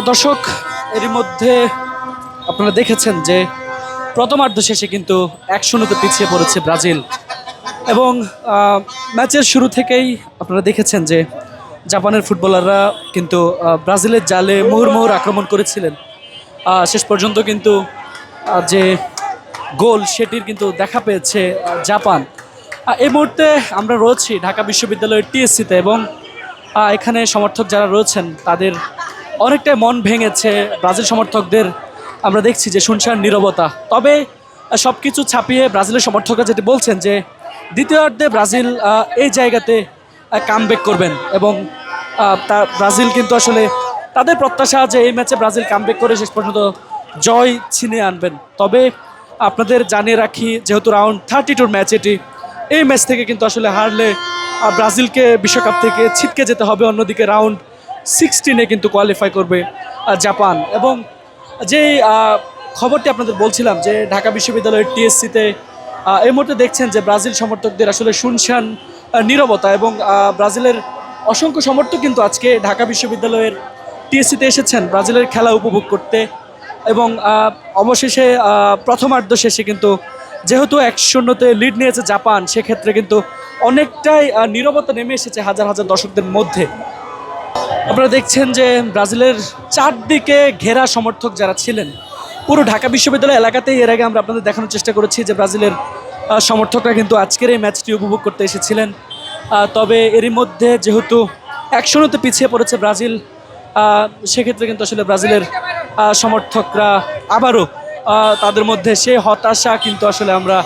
দর্শক, এরই মধ্যে আপনারা দেখেছেন যে প্রথমার্ধ শেষে কিন্তু 1-0 পিছিয়ে পড়েছে ব্রাজিল। এবং ম্যাচের শুরু থেকেই আপনারা দেখেছেন যে জাপানের ফুটবলাররা কিন্তু ব্রাজিলের জালে মুহুর্মুহুর আক্রমণ করেছিলেন। শেষ পর্যন্ত কিন্তু যে গোল সেটির কিন্তু দেখা পেয়েছে জাপান। এই মুহূর্তে আমরা রয়েছি ঢাকা বিশ্ববিদ্যালয়ের টিএসসিতে এবং এখানে সমর্থক যারা রয়েছেন তাদের অনেকটাই মন ভেঙেছে। ব্রাজিল সমর্থকদের আমরা দেখছি যে শুনশান নীরবতা। তবে সব কিছু ছাপিয়ে ব্রাজিলের সমর্থকরা যেটি বলছেন যে দ্বিতীয়ার্ধে ব্রাজিল এই জায়গাতে কামব্যাক করবেন এবং ব্রাজিল কিন্তু আসলে তাদের প্রত্যাশা যে এই ম্যাচে ব্রাজিল কামব্যাক করে শেষ পর্যন্ত জয় ছিনিয়ে আনবেন। তবে আপনাদের জানিয়ে রাখি, যেহেতু রাউন্ড 32 ম্যাচ এটি, এই ম্যাচ থেকে কিন্তু আসলে হারলে ব্রাজিলকে বিশ্বকাপ থেকে ছিটকে যেতে হবে। অন্যদিকে রাউন্ড 16-এ কিন্তু কোয়ালিফাই করবে জাপান। এবং যেই খবরটি আপনাদের বলছিলাম যে ঢাকা বিশ্ববিদ্যালয়ের টিএসসিতে এই মুহূর্তে দেখছেন যে ব্রাজিল সমর্থকদের আসলে শুনশান নীরবতা এবং ব্রাজিলের অসংখ্য সমর্থক কিন্তু আজকে ঢাকা বিশ্ববিদ্যালয়ের টিএসসিতে এসেছেন ব্রাজিলের খেলা উপভোগ করতে। এবং অবশেষে প্রথমার্ধ শেষে কিন্তু যেহেতু 1-0-তে লিড নিয়েছে জাপান, সেক্ষেত্রে কিন্তু অনেকটাই নীরবতা নেমে এসেছে হাজার হাজার দর্শকদের মধ্যে। আপনারা দেখছেন যে ব্রাজিলের চারদিকে ঘেরা সমর্থক যারা ছিলেন পুরো ঢাকা বিশ্ববিদ্যালয় এলাকাতেই। এর আগে আমরা আপনাদের দেখানোর চেষ্টা করেছি যে ব্রাজিলের সমর্থকরা কিন্তু আজকের এই ম্যাচটি উপভোগ করতে এসেছিলেন। তবে এরই মধ্যে যেহেতু 1-0-তে পিছিয়ে পড়েছে ব্রাজিল, সেক্ষেত্রে কিন্তু আসলে ব্রাজিলের সমর্থকরা আবারও তাদের মধ্যে সেই হতাশা কিন্তু আসলে আমরা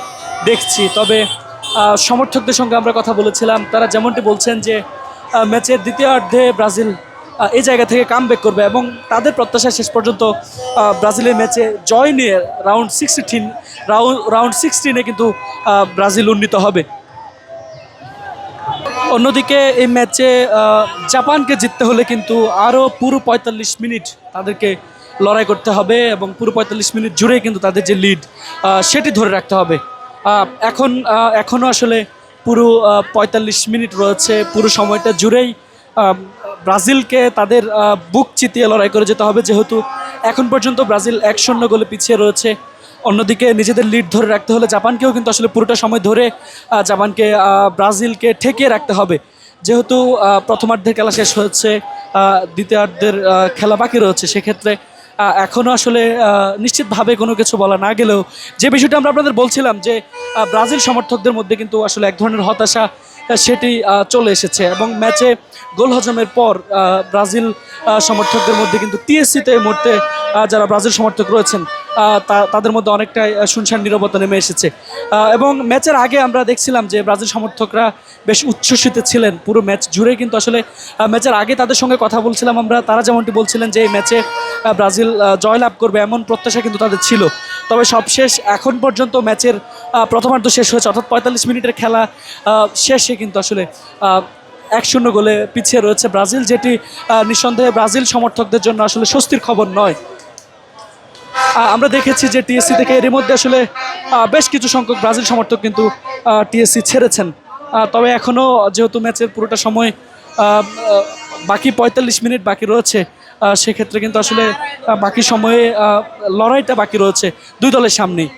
দেখছি। তবে সমর্থকদের সঙ্গে আমরা কথা বলেছিলাম, তারা যেমনটি বলছেন যে ম্যাচের দ্বিতীয়ার্ধে ব্রাজিল এই জায়গা থেকে কামব্যাক করবে এবং তাদের প্রত্যাশা শেষ পর্যন্ত ব্রাজিলের ম্যাচে জয় নিয়ে রাউন্ড 16-এ কিন্তু ব্রাজিল উন্নীত হবে। অন্যদিকে এই ম্যাচে জাপানকে জিততে হলে কিন্তু আরও পুরো 45 মিনিট তাদেরকে লড়াই করতে হবে এবং পুরো 45 মিনিট জুড়েই কিন্তু তাদের যে লিড সেটি ধরে রাখতে হবে। এখনও আসলে পুরো 45 মিনিট রয়েছে। পুরো সময়টা জুড়েই ব্রাজিলকে তাদের বুক চিতিয়ে লড়াই করে যেতে হবে, যেহেতু এখন পর্যন্ত ব্রাজিল 1-0 গোলে পিছিয়ে রয়েছে। অন্যদিকে নিজেদের লিড ধরে রাখতে হলে জাপানকেও কিন্তু আসলে পুরোটা সময় ধরে ব্রাজিলকে ঠেকিয়ে রাখতে হবে। যেহেতু প্রথমার্ধের খেলা শেষ হয়েছে, দ্বিতীয়ার্ধের খেলা বাকি রয়েছে, সেক্ষেত্রে এখনও আসলে নিশ্চিতভাবে কোনো কিছু বলা না গেলেও যে বিষয়টা আমরা আপনাদের বলছিলাম যে ব্রাজিল সমর্থকদের মধ্যে কিন্তু আসলে এক ধরনের হতাশা সেটি চলে এসেছে। এবং ম্যাচে গোল হজমের পর ব্রাজিল সমর্থকদের মধ্যে কিন্তু টিএসসিতে এই মুহূর্তে যারা ব্রাজিল সমর্থক রয়েছেন তাদের মধ্যে অনেকটাই শুনশান নীরবতা নেমে এসেছে। এবং ম্যাচের আগে আমরা দেখছিলাম যে ব্রাজিল সমর্থকরা বেশ উচ্ছ্বসিত ছিলেন পুরো ম্যাচ জুড়ে। কিন্তু আসলে ম্যাচের আগে তাদের সঙ্গে কথা বলছিলাম আমরা, তারা যেমনটি বলছিলেন যে এই ম্যাচে ব্রাজিল জয়লাভ করবে এমন প্রত্যাশা কিন্তু তাদের ছিল। তবে সবশেষ এখন পর্যন্ত ম্যাচের প্রথমার্ধ শেষ হয়েছে, অর্থাৎ 45 মিনিটের খেলা শেষে কিন্তু আসলে 1-0 গোলে পিছিয়ে রয়েছে ব্রাজিল, যেটি নিঃসন্দেহে ব্রাজিল সমর্থকদের জন্য আসলে স্বস্তির খবর নয়। আমরা দেখেছি যে টিএসসি থেকে এর মধ্যে আসলে বেশ কিছু সংখ্যক ব্রাজিল সমর্থক কিন্তু টিএসসি ছেড়েছেন। তবে এখনও যেহেতু ম্যাচের পুরোটা সময় বাকি 45 মিনিট বাকি রয়েছে, সেক্ষেত্রে কিন্তু আসলে বাকি সময়ে লড়াইটা বাকি রয়েছে দুই দলের সামনেই।